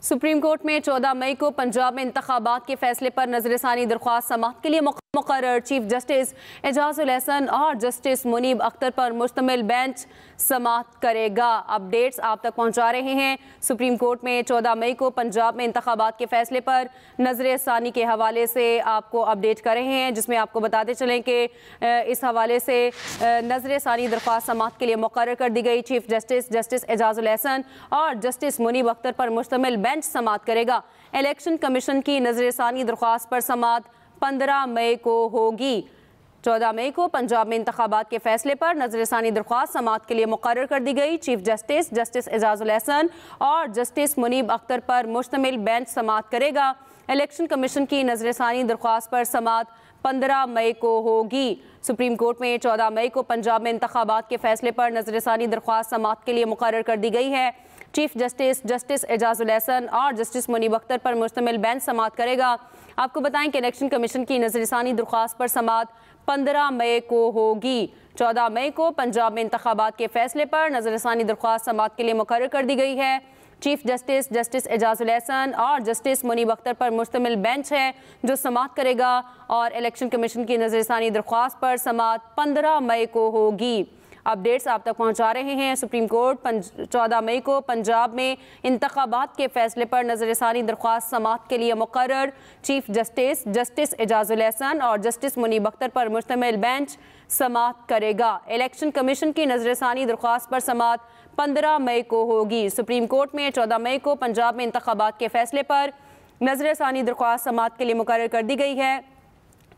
Supreme court में 14 मई को पंजाब में इंतखाबात के फैसले पर नजरसानी दरख्वास्त समाअत के लिए मुकर्रर। चीफ जस्टिस एजाजुल हसन और जस्टिस मुनीब अख्तर पर मुश्तमिल बेंच समाअत करेगा। अपडेट्स आप तक पहुंचा रहे हैं। सुप्रीम कोर्ट में 14 मई को पंजाब में इंतखाबात के फैसले पर नजरसानी के हवाले से आपको अपडेट कर रहे हैं, जिसमें आपको बताते चलें कि इस हवाले से नजरसानी दरख्वास्त समाअत के लिए मुकर्रर कर दी गई। चीफ जस्टिस एजाजुल हसन और जस्टिस मुनीब अख्तर पर मुश्तमिल बेंच समाअत करेगा। इलेक्शन कमीशन की नजरसानी दरख्वास्त पर समाअत 15 मई को होगी। 14 मई को पंजाब में इंतखाबात के फैसले पर नजरसानी दरख्वास्त समाअत के लिए मुकर्रर कर दी गई। चीफ जस्टिस एजाजुल हसन और जस्टिस मुनीब अख्तर पर मुश्तमिल बेंच समाअत करेगा। इलेक्शन कमीशन की नजरसानी दरख्वास्त पर समाअत 15 मई को होगी। सुप्रीम कोर्ट में 14 मई को पंजाब में इंतखाबात के फैसले पर नजरसानी दरख्वास्त समाअत के लिए मुकर्रर कर दी गई है। चीफ जस्टिस एजाजुल हसन और जस्टिस मुनीब अख्तर पर मुश्तमिल बेंच समाअत करेगा। आपको बताएं कि इलेक्शन कमीशन की नजरसानी दरख्वास्त पर समाअत 15 मई को होगी। 14 मई को पंजाब में इंतखाबात के फैसले पर नजरसानी दरख्वास्त समाअत के लिए मुकर्रर कर दी गई है। चीफ जस्टिस एजाजुल हसन और जस्टिस मुनीब अख्तर पर मुश्तमिल बेंच है जो समाअत करेगा और इलेक्शन कमीशन की नजरसानी दरख्वास्त पर समाअत 15 मई को होगी। अपडेट्स आप तक पहुंचा रहे हैं। सुप्रीम कोर्ट 14 मई को पंजाब में इंतखाबात के फैसले पर नजरसानी दरख्वास्त समाअत के लिए मुकर्रर। चीफ जस्टिस एजाजुल हसन और जस्टिस मुनीब अख्तर पर मुश्तमिल बेंच समाअत करेगा। इलेक्शन कमीशन की नजरसानी दरख्वास्त पर समाअत 15 मई को होगी। सुप्रीम कोर्ट में 14 मई को पंजाब में इंतखाबात के फैसले पर नजरसानी दरख्वास्त समाअत के लिए मुकर्रर कर दी गई है।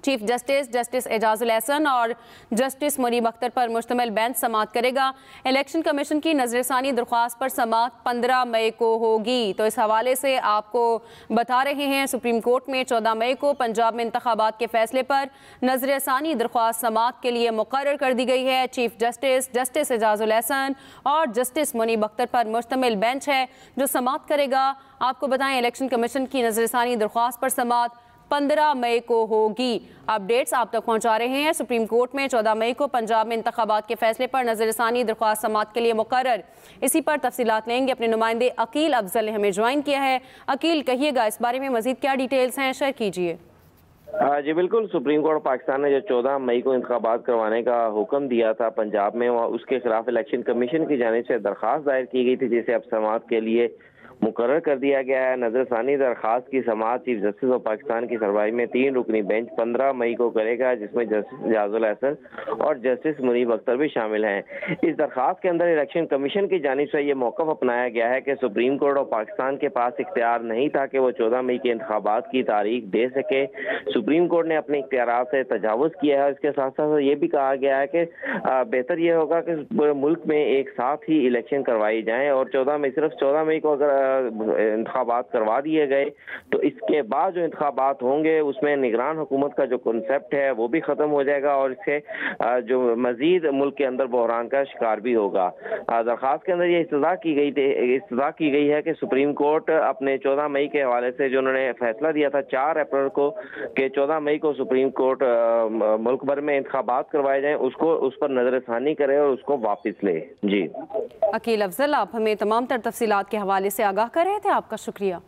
चीफ जस्टिस एजाजुल हसन और जस्टिस मुनीब अख्तर पर मुश्तमिल बेंच समाअत करेगा। इलेक्शन कमीशन की नजरसानी दरख्वास्त पर समाअत 15 मई को होगी। तो इस हवाले से आपको बता रहे हैं, सुप्रीम कोर्ट में 14 मई को पंजाब में इंतखाबात के फैसले पर नजरसानी दरख्वास्त समाअत के लिए मुकर्रर कर दी गई है। चीफ जस्टिस एजाजुल हसन और जस्टिस मुनीब अख्तर पर मुश्तमिल बेंच है जो समाअत करेगा। आपको बताएं, इलेक्शन कमीशन की नजरसानी दरख्वास्त पर समाअत 15 मई को होगी। अपडेट्स आप तक पहुंचा रहे हैं। सुप्रीम कोर्ट में 14 मई को पंजाब में इंतखाबात के फैसले पर नजरसानी दरख्वास्त समाअत के लिए मुकर्रर। इसी पर तफसीलात लेंगे। अपने नुमाइंदे अकील अफजल ने हमें ज्वाइन किया है। अकील, कहिएगा इस बारे में मजीद क्या डिटेल्स हैं, शेयर कीजिए। जी बिल्कुल, सुप्रीम कोर्ट पाकिस्तान ने जो 14 मई को इंतखाबात करवाने का हुक्म दिया था पंजाब में, उसके खिलाफ इलेक्शन कमीशन की जानिब से दरख्वास्त दायर की गई थी, जिसे अब समाअत के लिए मुकर्रर कर दिया गया है। नजरसानी दरख्वास्त की समाअत चीफ जस्टिस ऑफ पाकिस्तान की सरबराही में 3 रुकनी बेंच 15 मई को करेगा, जिसमें जस्टिस एजाजुल हसन और जस्टिस मुनीब अख्तर भी शामिल हैं। इस दरख्वास्त के अंदर इलेक्शन कमीशन की जानिब से ये मौक़िफ़ अपनाया गया है कि सुप्रीम कोर्ट ऑफ पाकिस्तान के पास इख्तियार नहीं था कि वो 14 मई के इंतखाबात की तारीख दे सके। सुप्रीम कोर्ट ने अपने इख्तियारात से तजावुज़ किया है। इसके साथ साथ ये भी कहा गया है कि बेहतर ये होगा कि मुल्क में एक साथ ही इलेक्शन करवाई जाएँ और सिर्फ 14 मई को अगर इंतखाबात करवा दिए गए तो इसके बाद जो इंतखाबात होंगे उसमें निगरान हुकूमत का जो कॉन्सेप्ट है वो भी ख़त्म हो जाएगा और इससे जो मजीद मुल्क के अंदर बहरान का शिकार भी होगा। दरख्वास्त के अंदर ये इस्तदा की गई है कि सुप्रीम कोर्ट अपने 14 मई के हवाले से जो उन्होंने फैसला दिया था 4 अप्रैल को कि 14 मई को सुप्रीम कोर्ट मुल्क भर में इंतखाबात करवाए जाएँ, उस पर नजरसानी करे और उसको वापस ले। जी अकील अफजल, आप हमें तमाम तर तफसीलात के हवाले से आगाह कर रहे थे, आपका शुक्रिया।